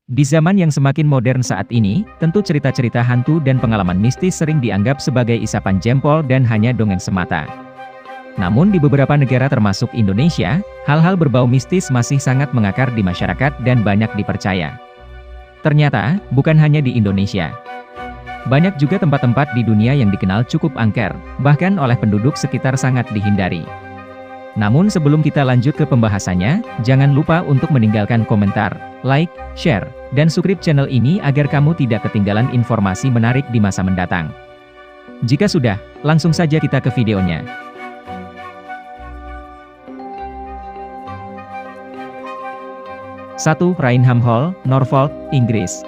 Di zaman yang semakin modern saat ini, tentu cerita-cerita hantu dan pengalaman mistis sering dianggap sebagai isapan jempol dan hanya dongeng semata. Namun di beberapa negara termasuk Indonesia, hal-hal berbau mistis masih sangat mengakar di masyarakat dan banyak dipercaya. Ternyata, bukan hanya di Indonesia. Banyak juga tempat-tempat di dunia yang dikenal cukup angker, bahkan oleh penduduk sekitar sangat dihindari. Namun sebelum kita lanjut ke pembahasannya, jangan lupa untuk meninggalkan komentar, like, share, dan subscribe channel ini agar kamu tidak ketinggalan informasi menarik di masa mendatang. Jika sudah, langsung saja kita ke videonya. 1. Rainham Hall, Norfolk, Inggris.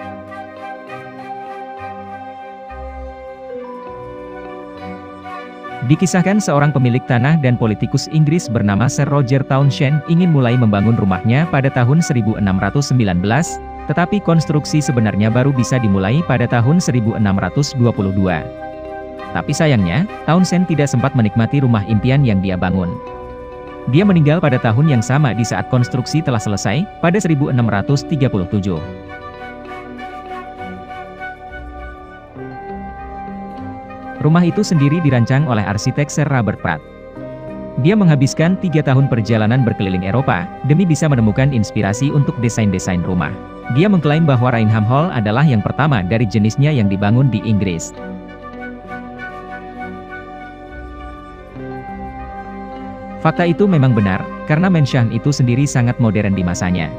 Dikisahkan seorang pemilik tanah dan politikus Inggris bernama Sir Roger Townshend ingin mulai membangun rumahnya pada tahun 1619, tetapi konstruksi sebenarnya baru bisa dimulai pada tahun 1622. Tapi sayangnya, Townshend tidak sempat menikmati rumah impian yang dia bangun. Dia meninggal pada tahun yang sama di saat konstruksi telah selesai, pada 1637. Rumah itu sendiri dirancang oleh arsitek Sir Robert Pratt. Dia menghabiskan 3 tahun perjalanan berkeliling Eropa, demi bisa menemukan inspirasi untuk desain-desain rumah. Dia mengklaim bahwa Rainham Hall adalah yang pertama dari jenisnya yang dibangun di Inggris. Fakta itu memang benar, karena mansion itu sendiri sangat modern di masanya.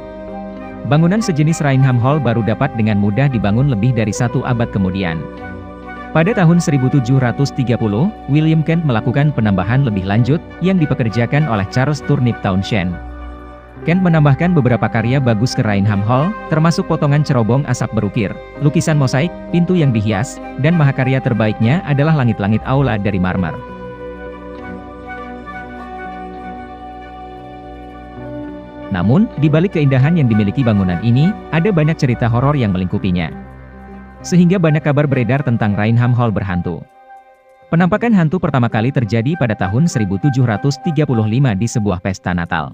Bangunan sejenis Rainham Hall baru dapat dengan mudah dibangun lebih dari 1 abad kemudian. Pada tahun 1730, William Kent melakukan penambahan lebih lanjut, yang dipekerjakan oleh Charles Turnip Townshend. Kent menambahkan beberapa karya bagus ke Rainham Hall, termasuk potongan cerobong asap berukir, lukisan mosaik, pintu yang dihias, dan mahakarya terbaiknya adalah langit-langit aula dari marmer. Namun, di balik keindahan yang dimiliki bangunan ini, ada banyak cerita horor yang melingkupinya. Sehingga banyak kabar beredar tentang Rainham Hall berhantu. Penampakan hantu pertama kali terjadi pada tahun 1735 di sebuah pesta Natal.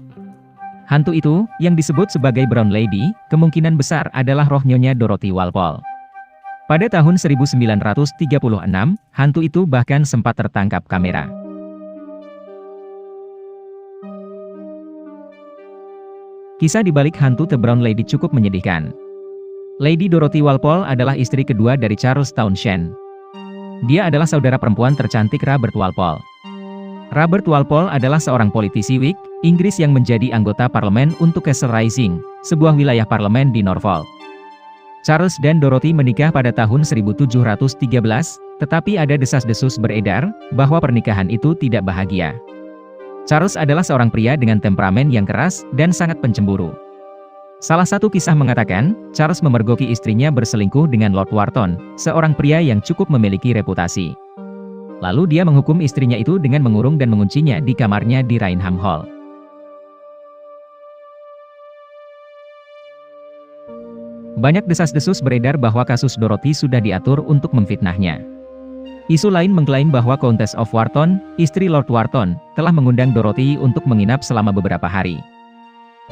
Hantu itu, yang disebut sebagai Brown Lady, kemungkinan besar adalah roh Nyonya Dorothy Walpole. Pada tahun 1936, hantu itu bahkan sempat tertangkap kamera. Kisah di balik hantu The Brown Lady cukup menyedihkan. Lady Dorothy Walpole adalah istri kedua dari Charles Townshend. Dia adalah saudara perempuan tercantik Robert Walpole. Robert Walpole adalah seorang politisi Whig, Inggris yang menjadi anggota parlemen untuk Castle Rising, sebuah wilayah parlemen di Norfolk. Charles dan Dorothy menikah pada tahun 1713, tetapi ada desas-desus beredar, bahwa pernikahan itu tidak bahagia. Charles adalah seorang pria dengan temperamen yang keras, dan sangat pencemburu. Salah satu kisah mengatakan, Charles memergoki istrinya berselingkuh dengan Lord Wharton, seorang pria yang cukup memiliki reputasi. Lalu dia menghukum istrinya itu dengan mengurung dan menguncinya di kamarnya di Rainham Hall. Banyak desas-desus beredar bahwa kasus Dorothy sudah diatur untuk memfitnahnya. Isu lain mengklaim bahwa Countess of Wharton, istri Lord Wharton, telah mengundang Dorothy untuk menginap selama beberapa hari.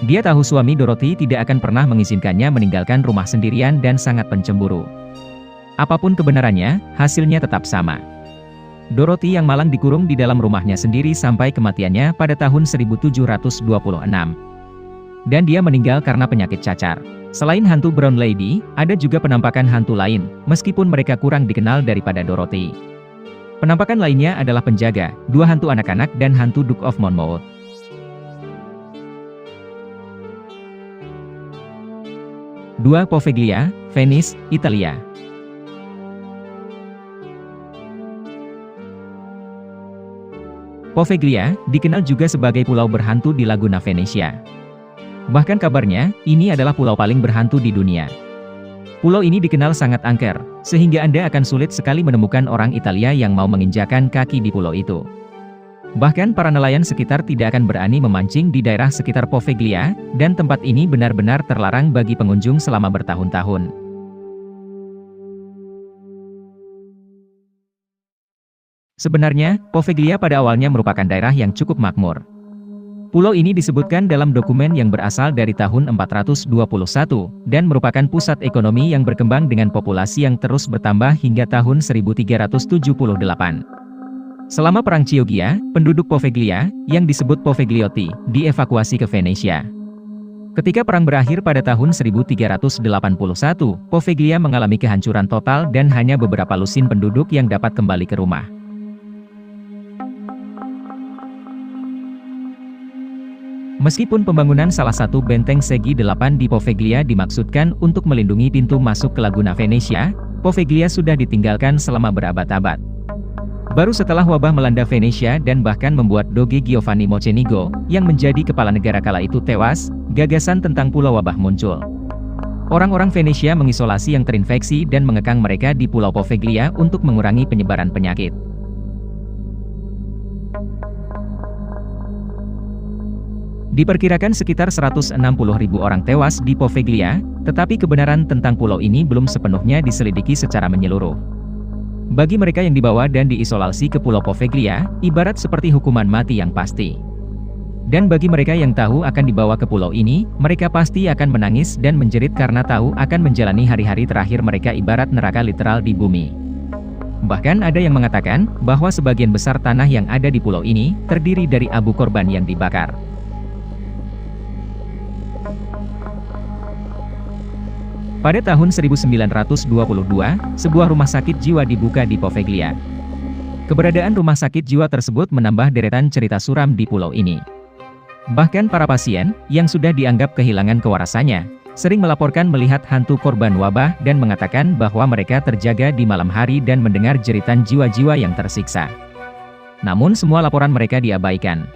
Dia tahu suami Dorothy tidak akan pernah mengizinkannya meninggalkan rumah sendirian dan sangat pencemburu. Apapun kebenarannya, hasilnya tetap sama. Dorothy yang malang dikurung di dalam rumahnya sendiri sampai kematiannya pada tahun 1726. Dan dia meninggal karena penyakit cacar. Selain hantu Brown Lady, ada juga penampakan hantu lain, meskipun mereka kurang dikenal daripada Dorothy. Penampakan lainnya adalah penjaga, 2 hantu anak-anak dan hantu Duke of Monmouth. 2. Poveglia, Venice, Italia. Poveglia, dikenal juga sebagai pulau berhantu di Laguna Venesia. Bahkan kabarnya, ini adalah pulau paling berhantu di dunia. Pulau ini dikenal sangat angker, sehingga Anda akan sulit sekali menemukan orang Italia yang mau menginjakan kaki di pulau itu. Bahkan para nelayan sekitar tidak akan berani memancing di daerah sekitar Poveglia, dan tempat ini benar-benar terlarang bagi pengunjung selama bertahun-tahun. Sebenarnya, Poveglia pada awalnya merupakan daerah yang cukup makmur. Pulau ini disebutkan dalam dokumen yang berasal dari tahun 421, dan merupakan pusat ekonomi yang berkembang dengan populasi yang terus bertambah hingga tahun 1378. Selama Perang Chioggia, penduduk Poveglia, yang disebut Poveglioti, dievakuasi ke Venesia. Ketika perang berakhir pada tahun 1381, Poveglia mengalami kehancuran total dan hanya beberapa lusin penduduk yang dapat kembali ke rumah. Meskipun pembangunan salah satu benteng segi 8 di Poveglia dimaksudkan untuk melindungi pintu masuk ke Laguna Venesia, Poveglia sudah ditinggalkan selama berabad-abad. Baru setelah wabah melanda Venesia dan bahkan membuat Doge Giovanni Mocenigo, yang menjadi kepala negara kala itu tewas, gagasan tentang pulau wabah muncul. Orang-orang Venesia mengisolasi yang terinfeksi dan mengekang mereka di Pulau Poveglia untuk mengurangi penyebaran penyakit. Diperkirakan sekitar 160.000 orang tewas di Poveglia, tetapi kebenaran tentang pulau ini belum sepenuhnya diselidiki secara menyeluruh. Bagi mereka yang dibawa dan diisolasi ke Pulau Poveglia, ibarat seperti hukuman mati yang pasti. Dan bagi mereka yang tahu akan dibawa ke pulau ini, mereka pasti akan menangis dan menjerit karena tahu akan menjalani hari-hari terakhir mereka ibarat neraka literal di bumi. Bahkan ada yang mengatakan, bahwa sebagian besar tanah yang ada di pulau ini, terdiri dari abu korban yang dibakar. Pada tahun 1922, sebuah rumah sakit jiwa dibuka di Poveglia. Keberadaan rumah sakit jiwa tersebut menambah deretan cerita suram di pulau ini. Bahkan para pasien, yang sudah dianggap kehilangan kewarasannya, sering melaporkan melihat hantu korban wabah dan mengatakan bahwa mereka terjaga di malam hari dan mendengar jeritan jiwa-jiwa yang tersiksa. Namun semua laporan mereka diabaikan.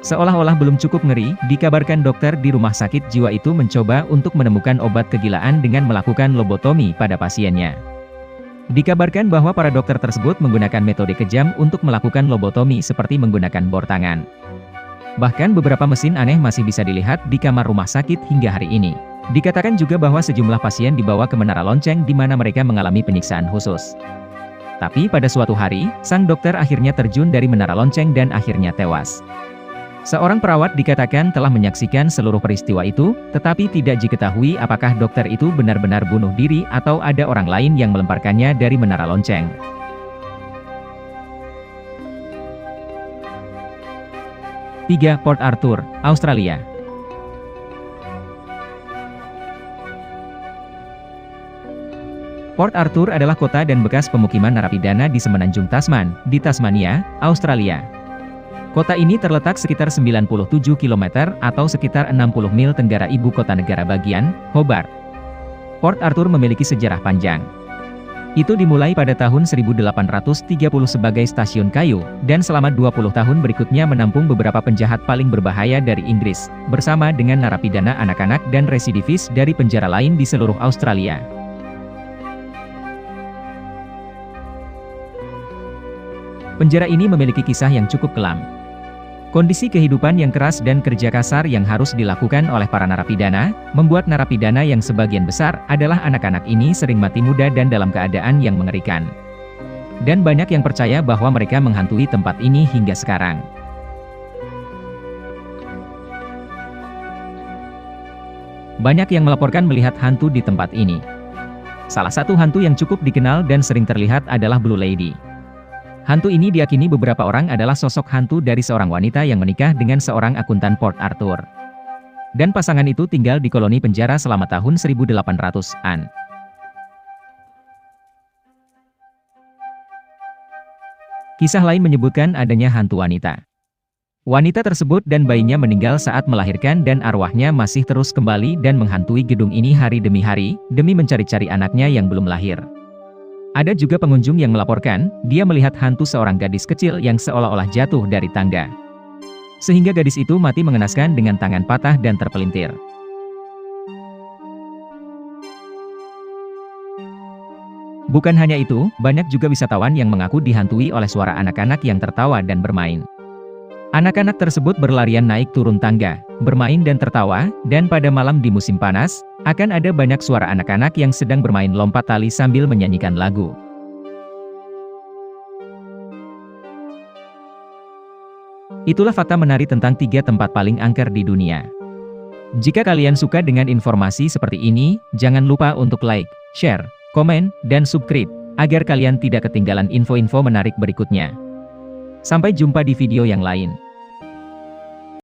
Seolah-olah belum cukup ngeri, dikabarkan dokter di rumah sakit jiwa itu mencoba untuk menemukan obat kegilaan dengan melakukan lobotomi pada pasiennya. Dikabarkan bahwa para dokter tersebut menggunakan metode kejam untuk melakukan lobotomi seperti menggunakan bor tangan. Bahkan beberapa mesin aneh masih bisa dilihat di kamar rumah sakit hingga hari ini. Dikatakan juga bahwa sejumlah pasien dibawa ke menara lonceng di mana mereka mengalami penyiksaan khusus. Tapi pada suatu hari, sang dokter akhirnya terjun dari menara lonceng dan akhirnya tewas. Seorang perawat dikatakan telah menyaksikan seluruh peristiwa itu, tetapi tidak diketahui apakah dokter itu benar-benar bunuh diri atau ada orang lain yang melemparkannya dari menara lonceng. Tiga, Port Arthur, Australia. Port Arthur adalah kota dan bekas pemukiman narapidana di semenanjung Tasman, di Tasmania, Australia. Kota ini terletak sekitar 97 km atau sekitar 60 mil tenggara ibu kota negara bagian, Hobart. Port Arthur memiliki sejarah panjang. Itu dimulai pada tahun 1830 sebagai stasiun kayu, dan selama 20 tahun berikutnya menampung beberapa penjahat paling berbahaya dari Inggris, bersama dengan narapidana anak-anak dan residivis dari penjara lain di seluruh Australia. Penjara ini memiliki kisah yang cukup kelam. Kondisi kehidupan yang keras dan kerja kasar yang harus dilakukan oleh para narapidana, membuat narapidana yang sebagian besar adalah anak-anak ini sering mati muda dan dalam keadaan yang mengerikan. Dan banyak yang percaya bahwa mereka menghantui tempat ini hingga sekarang. Banyak yang melaporkan melihat hantu di tempat ini. Salah satu hantu yang cukup dikenal dan sering terlihat adalah Blue Lady. Hantu ini diyakini beberapa orang adalah sosok hantu dari seorang wanita yang menikah dengan seorang akuntan Port Arthur. Dan pasangan itu tinggal di koloni penjara selama tahun 1800-an. Kisah lain menyebutkan adanya hantu wanita. Wanita tersebut dan bayinya meninggal saat melahirkan dan arwahnya masih terus kembali dan menghantui gedung ini hari demi hari, demi mencari-cari anaknya yang belum lahir. Ada juga pengunjung yang melaporkan, dia melihat hantu seorang gadis kecil yang seolah-olah jatuh dari tangga. Sehingga gadis itu mati mengenaskan dengan tangan patah dan terpelintir. Bukan hanya itu, banyak juga wisatawan yang mengaku dihantui oleh suara anak-anak yang tertawa dan bermain. Anak-anak tersebut berlarian naik turun tangga, bermain dan tertawa, dan pada malam di musim panas, akan ada banyak suara anak-anak yang sedang bermain lompat tali sambil menyanyikan lagu. Itulah fakta menarik tentang 3 tempat paling angker di dunia. Jika kalian suka dengan informasi seperti ini, jangan lupa untuk like, share, komen, dan subscribe, agar kalian tidak ketinggalan info-info menarik berikutnya. Sampai jumpa di video yang lain.